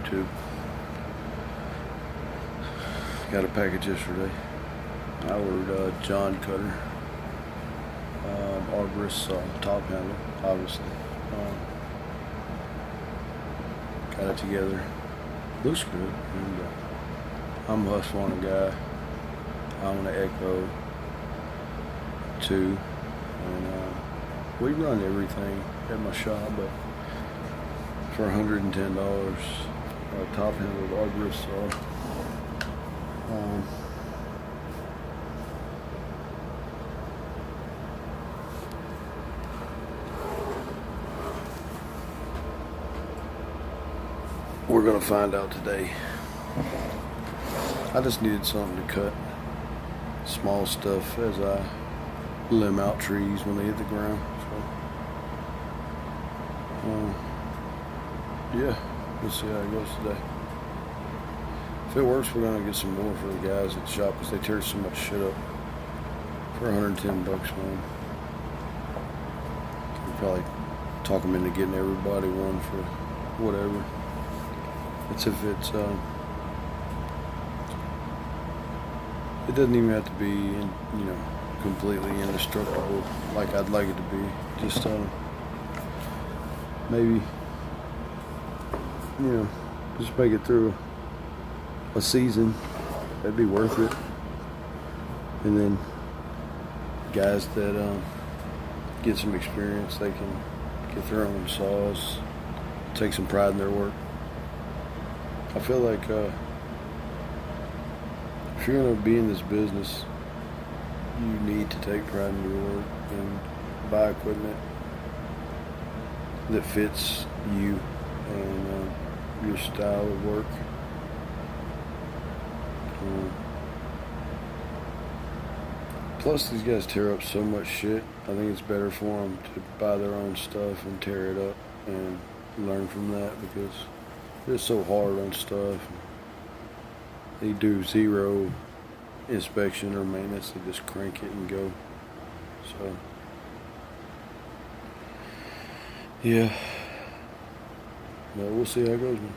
YouTube. Got a package yesterday. I ordered Joncutter, arborist top handle, obviously. Got it together. Looks good. And, I'm a Husqvarna guy. I own an Echo 2, and we run everything at my shop, but for $110, top handled arborist saw. We're gonna find out today. I just needed something to cut small stuff as I limb out trees when they hit the ground. So, yeah, we'll see how it goes today. If it works, we're gonna get some more for the guys at the shop because they tear so much shit up for $110, man. We'll probably talk them into getting everybody one for whatever. It's if it's it doesn't even have to be, completely indestructible like I'd like it to be. Just maybe, just make it through a season. That'd be worth it. And then guys that get some experience, they can get their own saws, take some pride in their work. I feel like if you're going to be in this business, you need to take pride in your work and buy equipment that fits you and your style of work. Plus, these guys tear up so much shit. I think it's better for them to buy their own stuff and tear it up and learn from that, because they're so hard on stuff. They do zero inspection or maintenance. They just crank it and go. So, yeah. But we'll see how it goes, man.